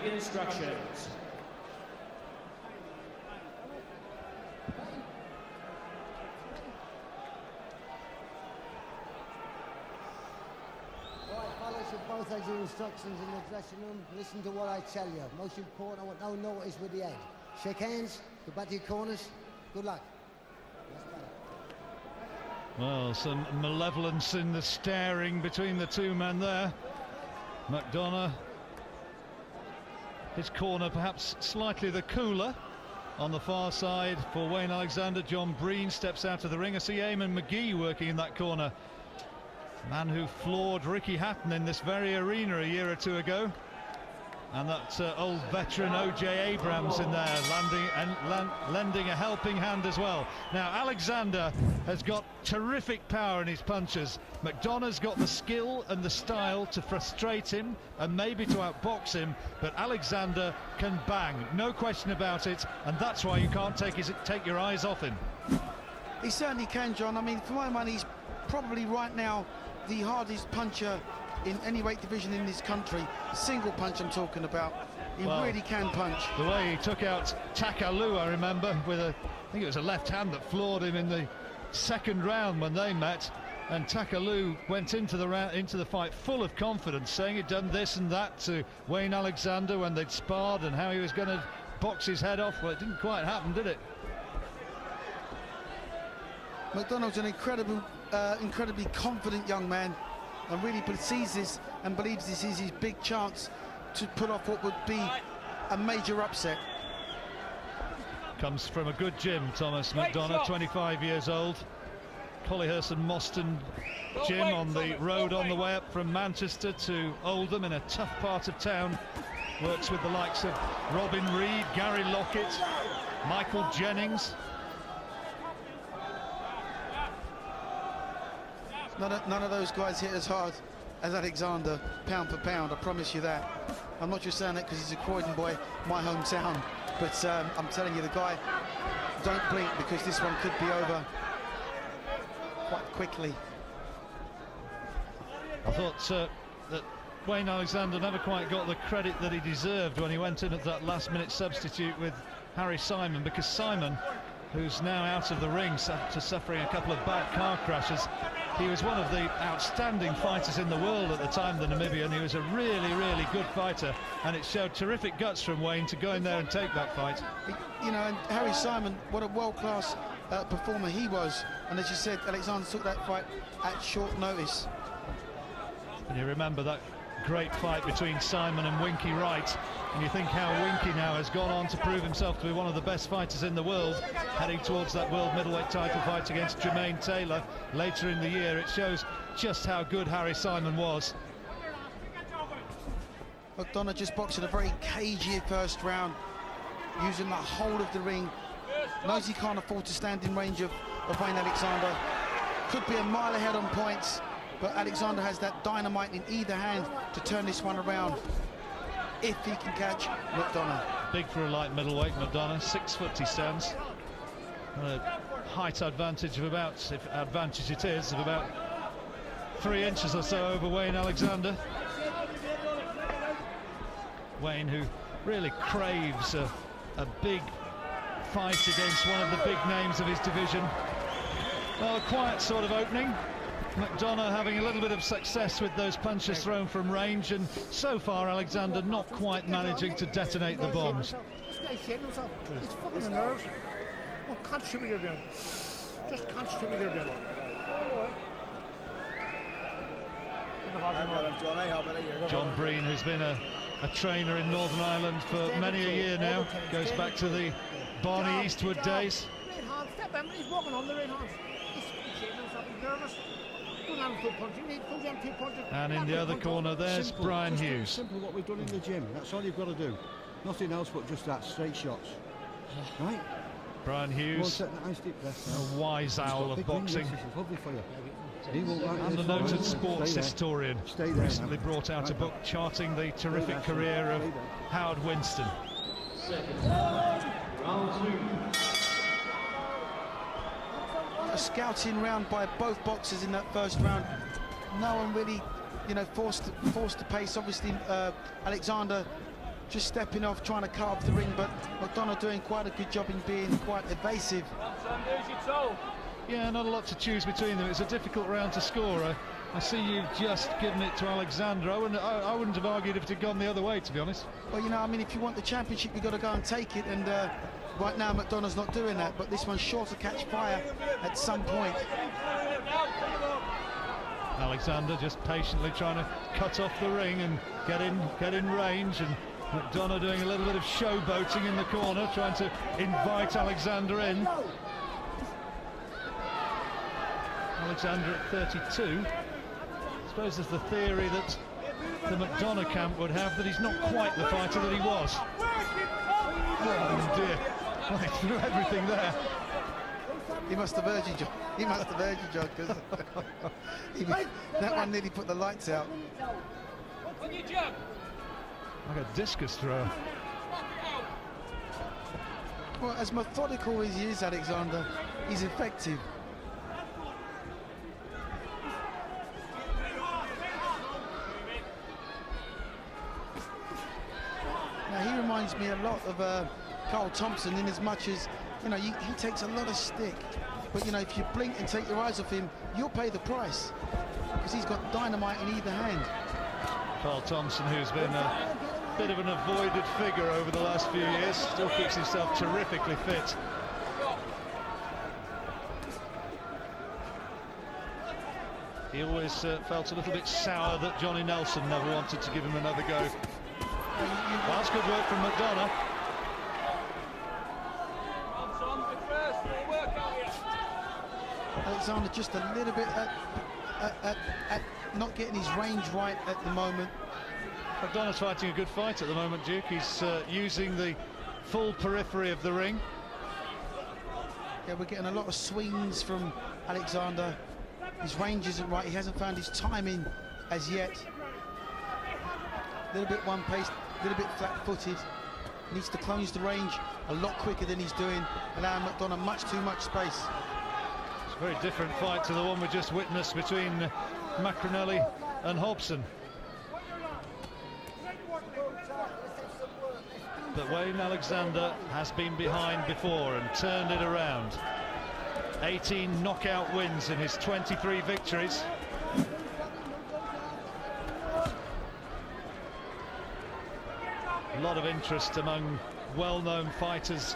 Ring instructions. Both of your instructions in the dressing room. Listen to what I tell you. Most important, I want no notice with the head. Shake hands, go back to your corners. Good luck. Well, some malevolence in the staring between the two men there. Macdonaugh, his corner perhaps slightly the cooler. On the far side for Wayne Alexander, John Breen steps out of the ring. I see Eamon McGee working in that corner. Man who floored Ricky Hatton in this very arena a year or two ago. And that old veteran O.J. Abrams in there, lending a helping hand as well. Now, Alexander has got terrific power in his punches. Macdonough's got the skill and the style to frustrate him and maybe to outbox him, but Alexander can bang, no question about it, and that's why you can't take your eyes off him. He certainly can, John. I mean, for my money, he's probably right now the hardest puncher in any weight division in this country. Single punch I'm talking about. He really can punch. The way he took out Takalu, I remember, with I think it was a left hand that floored him in the second round when they met, and Takalu went into the fight full of confidence, saying he'd done this and that to Wayne Alexander when they'd sparred and how he was going to box his head off. Well, it didn't quite happen, did it? Macdonough's an incredibly confident young man, and really sees this and believes this is his big chance to put off what would be a major upset. Comes from a good gym, Thomas Mcdonagh, 25 years old. Collyhurst and Moston gym on the road on the way up from Manchester to Oldham in a tough part of town. Works with the likes of Robin Reed, Gary Lockett, Michael Jennings. None of those guys hit as hard as Alexander, pound for pound, I promise you that. I'm not just saying that because he's a Croydon boy, my hometown, but I'm telling you, the guy, don't blink, because this one could be over quite quickly. I thought that Wayne Alexander never quite got the credit that he deserved when he went in at that last-minute substitute with Harry Simon, because Simon, who's now out of the ring after suffering a couple of bad car crashes, he was one of the outstanding fighters in the world at the time, the Namibian. He was a really, really good fighter, and it showed terrific guts from Wayne to go in there and take that fight. You know, and Harry Simon, what a world-class performer he was. And as you said, Alexander took that fight at short notice. And you remember that great fight between Simon and Winky Wright, and you think how Winky now has gone on to prove himself to be one of the best fighters in the world, heading towards that world middleweight title fight against Jermaine Taylor later in the year. It shows just how good Harry Simon was. Macdonagh just boxing a very cagey first round, using the whole of the ring. Knows he can't afford to stand in range of Wayne Alexander. Could be a mile ahead on points, but Alexander has that dynamite in either hand to turn this one around, if he can catch Macdonagh. Big for a light middleweight, Macdonagh, 6 foot he stands. A height advantage of about, if advantage it is, of about 3 inches or so over Wayne Alexander. Wayne, who really craves a big fight against one of the big names of his division. Well, a quiet sort of opening. Macdonagh having a little bit of success with those punches thrown from range, and so far Alexander not quite managing to detonate the bombs. It's fucking nerves. Well, constantly you're doing. Just constantly you're doing. John Breen, who's been a trainer in Northern Ireland for many a year now, goes back to the Barney Eastwood days. He's walking on the right hand. He's nervous. And in the other corner, there's Brian Hughes. Simple what we've done in the gym. That's all you've got to do. Nothing else but just that, straight shots. Right? Brian Hughes, a wise owl of boxing. And the noted sports historian, recently brought out a book charting the terrific career of Howard Winston. A scouting round by both boxers in that first round. No one really, you know, forced the pace. Obviously, Alexander just stepping off, trying to carve the ring, but Macdonaugh doing quite a good job in being quite evasive. Yeah, not a lot to choose between them. It's a difficult round to score. I see you've just given it to Alexander. I wouldn't have argued if it had gone the other way, to be honest. Well, you know, I mean, if you want the championship, you've got to go and take it, and right now Macdonough's not doing that, but this one's sure to catch fire at some point. Alexander just patiently trying to cut off the ring and get in range, and Macdonaugh doing a little bit of showboating in the corner, trying to invite Alexander in. Alexander at 32. I suppose there's the theory that the Macdonaugh camp would have, that he's not quite the fighter that he was. Oh dear, well, he threw everything there. He must have urged you, John. He must have urged you, John, because that one nearly put the lights out. Like a discus throw. Well, as methodical as he is, Alexander, he's effective. Now, he reminds me a lot of Carl Thompson, in as much as, you know, he takes a lot of stick, but, you know, if you blink and take your eyes off him, you'll pay the price, because he's got dynamite in either hand. Carl Thompson, who's been a bit of an avoided figure over the last few years, still keeps himself terrifically fit. He always felt a little bit sour that Johnny Nelson never wanted to give him another go. Well, that's good work from Macdonaugh. Alexander just a little bit at not getting his range right at the moment. Macdonough's fighting a good fight at the moment, Duke. He's using the full periphery of the ring. Yeah, we're getting a lot of swings from Alexander. His range isn't right. He hasn't found his timing as yet. A little bit one-paced, a little bit flat-footed. Needs to close the range a lot quicker than he's doing, allowing Macdonaugh much too much space. It's a very different fight to the one we just witnessed between Macdonaugh and Hobson. But Wayne Alexander has been behind before and turned it around. 18 knockout wins in his 23 victories. A lot of interest among well-known fighters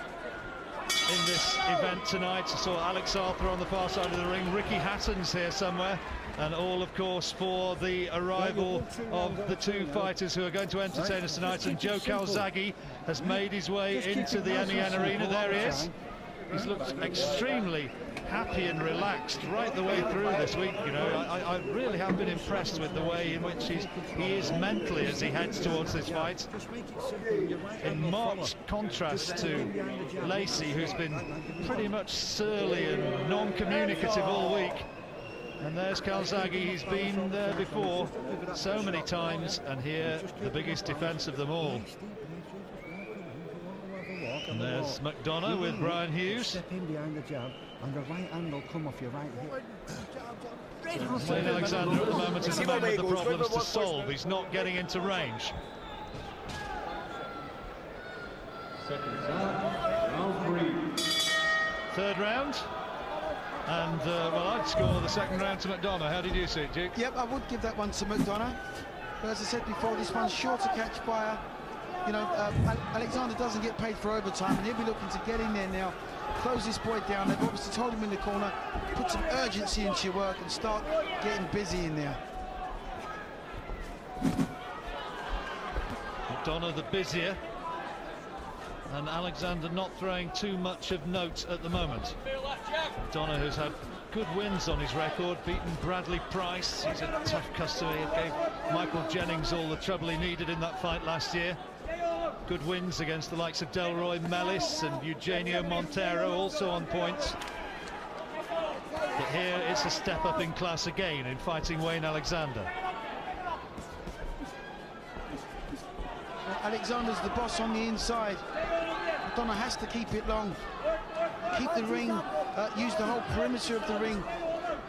in this event tonight. I saw Alex Arthur on the far side of the ring. Ricky Hatton's here somewhere. And all, of course, for the arrival of the two fighters who are going to entertain us tonight. And Joe Calzaghe has made his way into the MEN arena. There he is. He's looked extremely happy and relaxed right the way through this week. You know, I really have been impressed with the way in which he is mentally as he heads towards this fight. In marked contrast to Lacy, who's been pretty much surly and non-communicative all week. And there's Calzaghe. He's been there before so many times, and here the biggest defence of them all. And there's Macdonaugh with Brian Hughes. Step in behind the jab, and the right hand will come off your right hip. Wayne Alexander at the moment is the man with the problems to solve. He's not getting into range. Third round. And, well, I'd score the second round to Macdonaugh. How did you see it, Duke? Yep, I would give that one to Macdonaugh. But as I said before, this one's sure to catch fire. You know, Alexander doesn't get paid for overtime, and he'll be looking to get in there now, close this boy down. They've obviously told him in the corner, put some urgency into your work and start getting busy in there. Macdonaugh the busier, and Alexander not throwing too much of note at the moment. Macdonaugh, who's had good wins on his record, beaten Bradley Price. He's a tough customer. He gave Michael Jennings all the trouble he needed in that fight last year. Good wins against the likes of Delroy Mellis and Eugenio Montero, also on points. But here it's a step up in class again in fighting Wayne Alexander. Alexander's the boss on the inside. Macdonaugh has to keep it long, keep the ring, use the whole perimeter of the ring,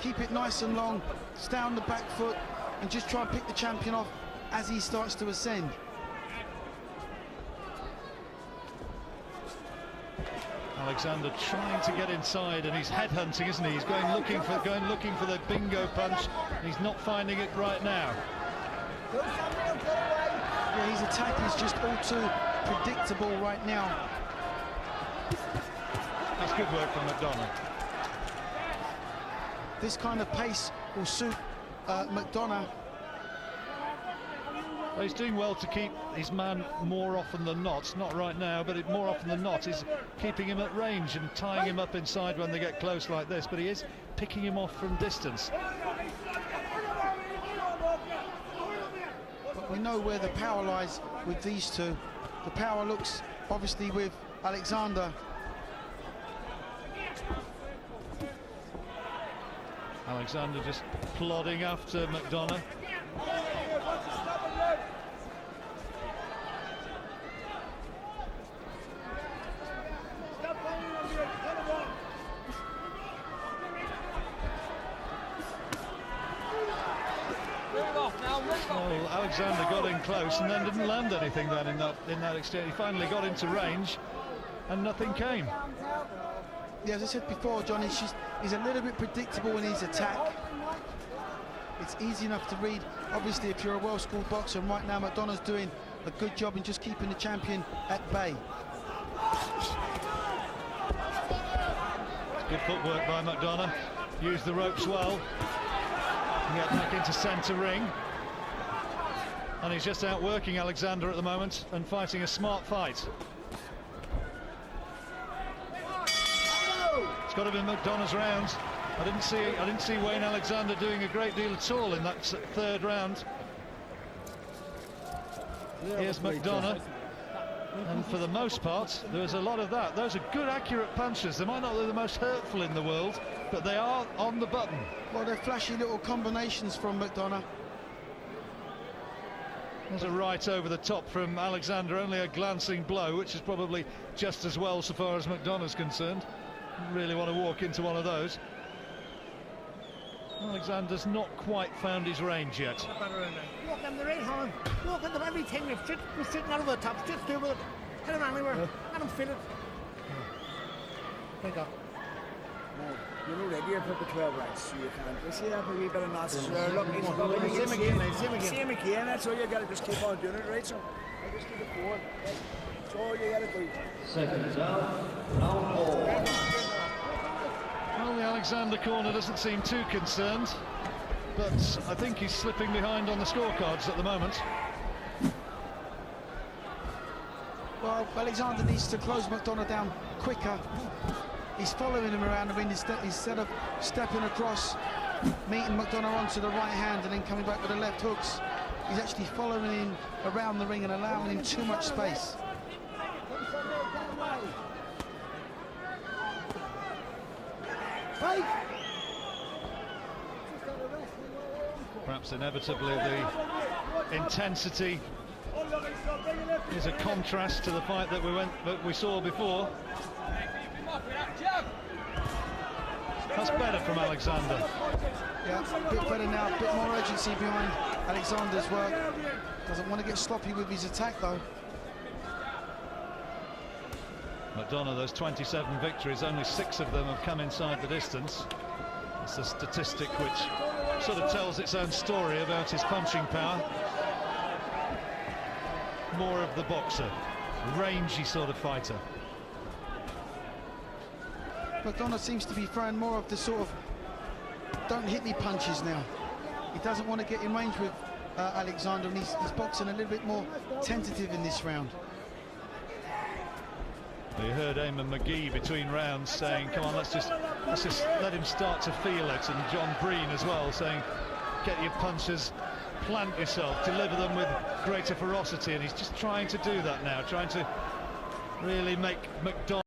keep it nice and long, stay on the back foot, and just try and pick the champion off as he starts to ascend. Alexander trying to get inside, and he's headhunting, isn't he? He's going looking for the bingo punch. He's not finding it right now. Yeah, his attack is just all too predictable right now. That's good work from Macdonaugh. This kind of pace will suit Macdonaugh. Well, he's doing well to keep his man more often than not right now, but more often than not is keeping him at range and tying him up inside when they get close like this, but he is picking him off from distance. But we know where the power lies with these two. The power looks obviously with Alexander. Alexander just plodding after Macdonaugh. Well, Alexander got in close and then didn't land anything then in that exchange. He finally got into range and nothing came. Yeah, as I said before, John, he's a little bit predictable in his attack. It's easy enough to read, obviously, if you're a well-schooled boxer, and right now Macdonough's doing a good job in just keeping the champion at bay. Good footwork by Macdonaugh. Used the ropes well. Get back into centre ring. And he's just outworking Alexander at the moment and fighting a smart fight. It's got to be Macdonough's round. I didn't see Wayne Alexander doing a great deal at all in that third round. Here's Macdonaugh. And for the most part, there's a lot of that. Those are good, accurate punches. They might not be the most hurtful in the world, but they are on the button. Well, they're flashy little combinations from Macdonaugh. There's a right over the top from Alexander, only a glancing blow, which is probably just as well so far as Macdonough's concerned. Really want to walk into one of those. Alexander's not quite found his range yet. Walk them the right hand. Walk them everything. We're sitting out of the top. Just do it. Get him anywhere. Let him feel it. Thank God. You know that you're put the 12 rights, so you can't. You see that for a wee bit of nonsense there. Look, he's same again. That's all you got to just keep on doing it, right? So I just keep it forward. That's all you got to do. Seconds out. Round 4. Well, the Alexander corner doesn't seem too concerned, but I think he's slipping behind on the scorecards at the moment. Well, Alexander needs to close Macdonaugh down quicker. He's following him around the ring instead of stepping across, meeting Macdonaugh onto the right hand and then coming back with the left hooks. He's actually following him around the ring and allowing him too much space. Perhaps inevitably the intensity is a contrast to the fight that we saw before. That's better from Alexander. Yeah, a bit better now, a bit more urgency behind Alexander's work. Doesn't want to get sloppy with his attack though. Macdonaugh, those 27 victories, only 6 of them have come inside the distance. It's a statistic which sort of tells its own story about his punching power. More of the boxer, rangy sort of fighter. Macdonaugh seems to be throwing more of the sort of don't hit me punches now. He doesn't want to get in range with Alexander, and he's boxing a little bit more tentative in this round. You heard Eamon McGee between rounds saying, come on, let's just let him start to feel it, and John Breen as well saying, get your punches, plant yourself, deliver them with greater ferocity, and he's just trying to do that now, trying to really make Macdonaugh